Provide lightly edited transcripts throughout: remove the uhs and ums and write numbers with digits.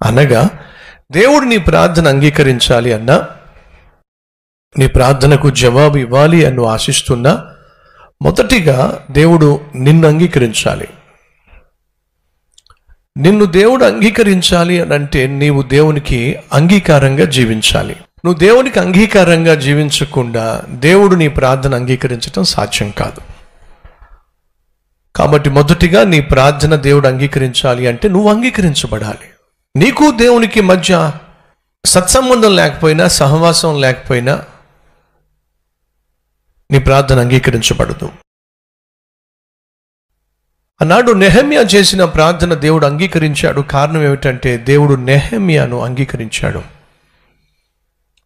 అనగా దేవుడు నీ ప్రార్థన అంగీకరించాలి అన్నా, నీ ప్రార్థనకు జవాబు ఇవ్వాలి అని ఆశిస్తున్నా, మొదటిగా దేవుడు నిన్ను అంగీకరించాలి. నిన్ను దేవుడు అంగీకరించాలి అని అంటే నీవు దేవునికి అంగీకారంగా జీవించాలి. నువ్వు దేవునికి అంగీకారంగా జీవించకుండా దేవుడు నీ ప్రార్థన అంగీకరించడం సాధ్యం కాదు. కాబట్టి మొదటిగా నీ ప్రార్థన దేవుడు అంగీకరించాలి అంటే నువ్వు అంగీకరించబడాలి. నీకు దేవునికి మధ్య సత్సంబంధం లేకపోయినా, సహవాసం లేకపోయినా నీ ప్రార్థన అంగీకరించబడదు. ఆనాడు నెహెమ్యా చేసిన ప్రార్థన దేవుడు అంగీకరించాడు. కారణం ఏమిటంటే దేవుడు నెహెమ్యాను అంగీకరించాడు.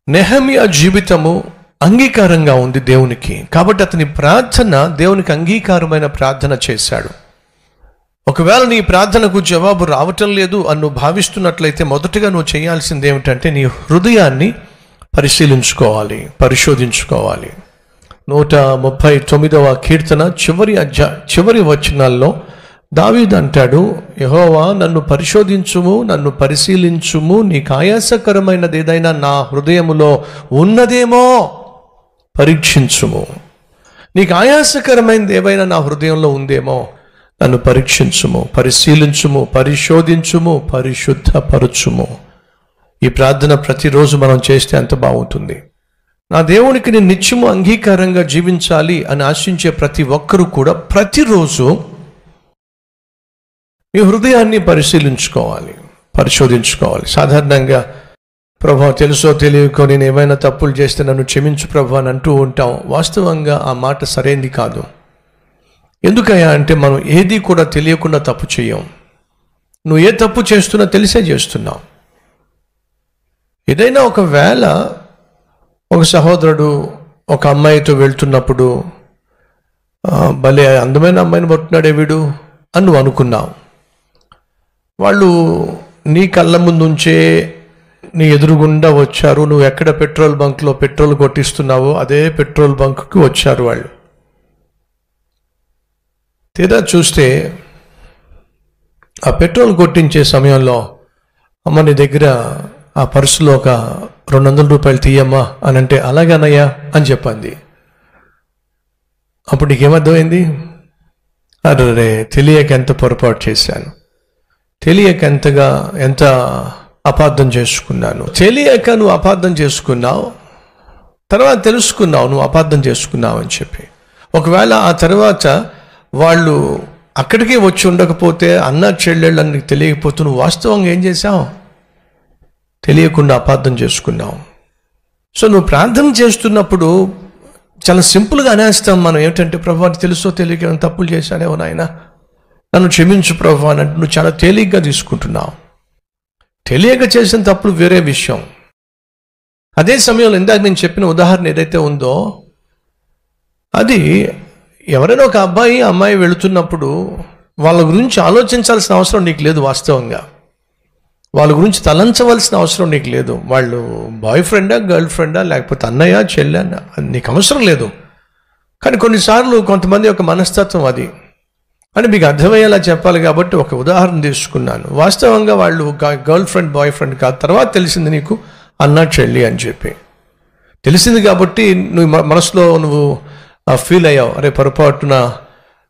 నెహెమ్యా జీవితము అంగీకారంగా ఉంది దేవునికి. కాబట్టి అతని ప్రార్థన దేవునికి అంగీకారమైన ప్రార్థన చేశాడు. ఒకవేళ నీ ప్రార్థనకు జవాబు రావటం లేదు అని నువ్వు భావిస్తున్నట్లయితే మొదటగా నువ్వు చేయాల్సింది ఏమిటంటే నీ హృదయాన్ని పరిశీలించుకోవాలి, పరిశోధించుకోవాలి. 139వ కీర్తన చివరి వచనాల్లో దావీదు అంటాడు, యెహోవా నన్ను పరిశోధించుము, నన్ను పరిశీలించుము, నీకు ఆయాసకరమైనది ఏదైనా నా హృదయములో ఉన్నదేమో పరీక్షించుము. నీకు ఆయాసకరమైనది ఏవైనా నా హృదయంలో ఉందేమో నన్ను పరీక్షించుము, పరిశీలించుము, పరిశోధించుము, పరిశుద్ధపరచుము. ఈ ప్రార్థన ప్రతిరోజు మనం చేస్తే ఎంత బాగుంటుంది. నా దేవునికి నేను నిత్యము అంగీకారంగా జీవించాలి అని ఆశించే ప్రతి ఒక్కరూ కూడా ప్రతిరోజు మీ హృదయాన్ని పరిశీలించుకోవాలి, పరిశోధించుకోవాలి. సాధారణంగా ప్రభా తెలుసో తెలియకో నేను ఏమైనా తప్పులు చేస్తే నన్ను క్షమించు ప్రభా అని అంటూ ఉంటాం. వాస్తవంగా ఆ మాట సరైనది కాదు. ఎందుకయ్యా అంటే మనం ఏది కూడా తెలియకుండా తప్పు చేయం. నువ్వు ఏ తప్పు చేస్తున్నా తెలిసే చేస్తున్నావు. ఏదైనా ఒకవేళ ఒక సహోదరుడు ఒక అమ్మాయితో వెళ్తున్నప్పుడు భలే అందమైన అమ్మాయిని పట్టున్నాడే వీడు అని నువ్వు అనుకున్నావు. వాళ్ళు నీ కళ్ళ ముందుంచే నీ ఎదురుగుండా వచ్చారు. నువ్వు ఎక్కడ పెట్రోల్ బంక్లో పెట్రోల్ కొట్టిస్తున్నావో అదే పెట్రోల్ బంక్కి వచ్చారు వాళ్ళు. తీరా చూస్తే ఆ పెట్రోల్ కొట్టించే సమయంలో అమ్మ నీ దగ్గర ఆ పర్సులో ఒక 200 రూపాయలు తీయమ్మా అని అంటే అలాగనయ్యా అని చెప్పింది. అప్పుడు నీకేమర్థమైంది? అరే తెలియక ఎంత పొరపాటు చేశాను, తెలియక ఎంత అపార్థం చేసుకున్నాను. తెలియక నువ్వు అపార్థం చేసుకున్నావు, తర్వాత తెలుసుకున్నావు నువ్వు అపార్థం చేసుకున్నావు అని చెప్పి. ఒకవేళ ఆ తర్వాత వాళ్ళు అక్కడికే వచ్చి ఉండకపోతే అన్న చెల్లెళ్ళు అని నీకు తెలియకపోతే నువ్వు వాస్తవంగా ఏం చేశావు? తెలియకుండా అపార్థం చేసుకున్నావు. సో నువ్వు ప్రార్థన చేస్తున్నప్పుడు చాలా సింపుల్గా అనేస్తాం మనం. ఏమిటంటే ప్రభు తెలుసో తెలియక తప్పులు చేశానేమో నాయన నన్ను క్షమించు ప్రభు అని అంటే నువ్వు చాలా తేలిగ్గా తీసుకుంటున్నావు. తెలియక చేసిన తప్పులు వేరే విషయం. అదే సమయంలో ఇందాక నేను చెప్పిన ఉదాహరణ ఏదైతే ఉందో అది ఎవరైనా ఒక అమ్మాయి వెళుతున్నప్పుడు వాళ్ళ గురించి ఆలోచించాల్సిన అవసరం నీకు లేదు. వాస్తవంగా వాళ్ళ గురించి తలంచవలసిన అవసరం నీకు లేదు. వాళ్ళు బాయ్ ఫ్రెండా, గర్ల్ ఫ్రెండా, లేకపోతే అన్నయ్య, చెల్లె నీకు అవసరం లేదు. కానీ కొన్నిసార్లు కొంతమంది యొక్క మనస్తత్వం అది అని మీకు అర్థమయ్యేలా చెప్పాలి కాబట్టి ఒక ఉదాహరణ తీసుకున్నాను. వాస్తవంగా వాళ్ళు గర్ల్ ఫ్రెండ్, బాయ్ ఫ్రెండ్ కాదు. తర్వాత తెలిసింది నీకు అన్న చెల్లి అని చెప్పి తెలిసింది కాబట్టి నువ్వు మనసులో నువ్వు ఫీల్ అయ్యావు, అరే పొరపాటున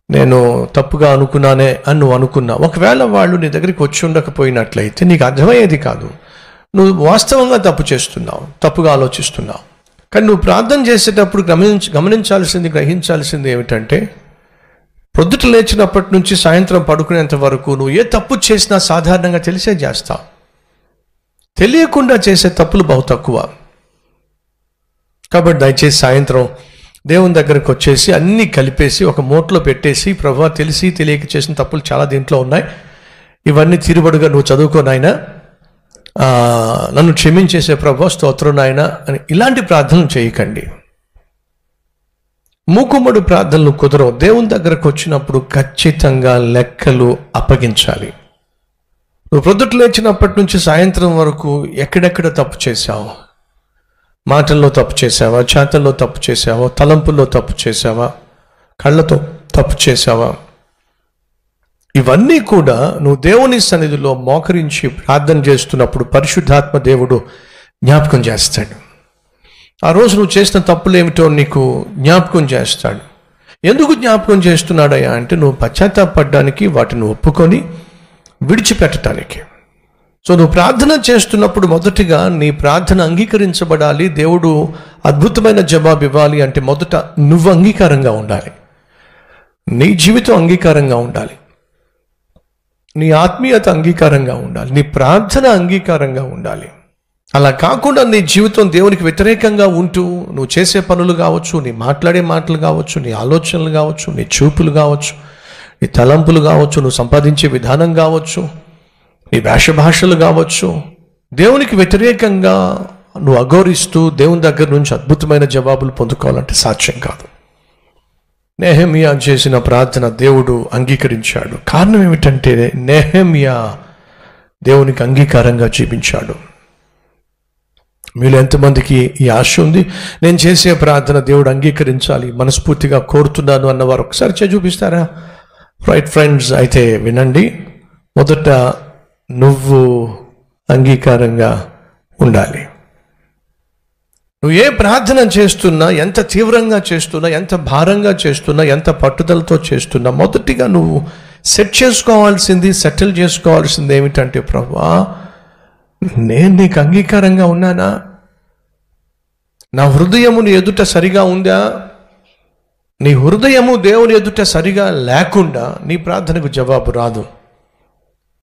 నేను తప్పుగా అనుకున్నానే అని నువ్వు అనుకున్నావు. ఒకవేళ వాళ్ళు నీ దగ్గరికి వచ్చి ఉండకపోయినట్లయితే నీకు అర్థమయ్యేది కాదు. నువ్వు వాస్తవంగా తప్పు చేస్తున్నావు, తప్పుగా ఆలోచిస్తున్నావు. కానీ నువ్వు ప్రార్థన చేసేటప్పుడు గ్రహించాల్సింది ఏమిటంటే పొద్దుట లేచినప్పటి నుంచి సాయంత్రం పడుకునేంత వరకు నువ్వు ఏ తప్పు చేసినా సాధారణంగా తెలిసే చేస్తావు. తెలియకుండా చేసే తప్పులు బహు తక్కువ. కాబట్టి దయచేసి సాయంత్రం దేవుని దగ్గరకు వచ్చేసి అన్నీ కలిపేసి ఒక మూటలో పెట్టేసి ప్రభువా తెలిసి తెలియక చేసిన తప్పులు చాలా దీంట్లో ఉన్నాయి, ఇవన్నీ తీరుబడిగా నువ్వు చదువుకో నాయనా, నన్ను క్షమించేసే ప్రభువా స్తోత్రం నాయనా అని ఇలాంటి ప్రార్థనలు చేయకండి. మూకుమ్మడి ప్రార్థనలు కుదరవు. దేవుని దగ్గరకు వచ్చినప్పుడు ఖచ్చితంగా లెక్కలు అప్పగించాలి. నువ్వు ప్రొద్దుట లేచినప్పటి నుంచి సాయంత్రం వరకు ఎక్కడెక్కడ తప్పు చేశావు? మాటల్లో తప్పు చేసావా? చేతల్లో తప్పు చేసావా? తలంపుల్లో తప్పు చేసావా? కళ్ళతో తప్పు చేసావా? ఇవన్నీ కూడా నువ్వు దేవుని సన్నిధిలో మోకరించి ప్రార్థన చేస్తున్నప్పుడు పరిశుద్ధాత్మ దేవుడు జ్ఞాపకం చేస్తాడు. ఆ రోజు నువ్వు చేసిన తప్పులు ఏమిటో నీకు జ్ఞాపకం చేస్తాడు. ఎందుకు జ్ఞాపకం చేస్తున్నాడయ్యా అంటే నువ్వు పశ్చాత్తాపడడానికి, వాటిని ఒప్పుకొని విడిచిపెట్టడానికి. సో నువ్వు ప్రార్థన చేస్తున్నప్పుడు మొదటిగా నీ ప్రార్థన అంగీకరించబడాలి, దేవుడు అద్భుతమైన జవాబు ఇవ్వాలి అంటే మొదట నువ్వు అంగీకారంగా ఉండాలి, నీ జీవితం అంగీకారంగా ఉండాలి, నీ ఆత్మీయత అంగీకారంగా ఉండాలి, నీ ప్రార్థన అంగీకారంగా ఉండాలి. అలా కాకుండా నీ జీవితం దేవునికి వ్యతిరేకంగా ఉంటూ నువ్వు చేసే పనులు కావచ్చు, నీ మాట్లాడే మాటలు కావచ్చు, నీ ఆలోచనలు కావచ్చు, నీ చూపులు కావచ్చు, నీ తలంపులు కావచ్చు, నువ్వు సంపాదించే విధానం కావచ్చు, నీ భాషలు కావచ్చు, దేవునికి వ్యతిరేకంగా నువ్వు అఘోరిస్తూ దేవుని దగ్గర నుంచి అద్భుతమైన జవాబులు పొందుకోవాలంటే సాధ్యం కాదు. నెహెమ్యా చేసిన ప్రార్థన దేవుడు అంగీకరించాడు. కారణం ఏమిటంటే నెహెమ్యా దేవునికి అంగీకారంగా జీవించాడు. మీలో ఎంతమందికి ఈ ఆశ ఉంది, నేను చేసే ప్రార్థన దేవుడు అంగీకరించాలి, మనస్ఫూర్తిగా కోరుతున్నాను అన్నవారు ఒకసారి చూపిస్తారా? రైట్ ఫ్రెండ్స్, అయితే వినండి. మొదట నువ్వు అంగీకారంగా ఉండాలి. నువ్వు ఏ ప్రార్థన చేస్తున్నా, ఎంత తీవ్రంగా చేస్తున్నా, ఎంత భారంగా చేస్తున్నా, ఎంత పట్టుదలతో చేస్తున్నా, మొదటిగా నువ్వు సెటిల్ చేసుకోవాల్సింది ఏమిటంటే, ప్రభువా నేను నీకు అంగీకారంగా ఉన్నానా? నా హృదయము నీ ఎదుట సరిగా ఉందా? నీ హృదయము దేవుని ఎదుట సరిగా లేకుండా నీ ప్రార్థనకు జవాబు రాదు.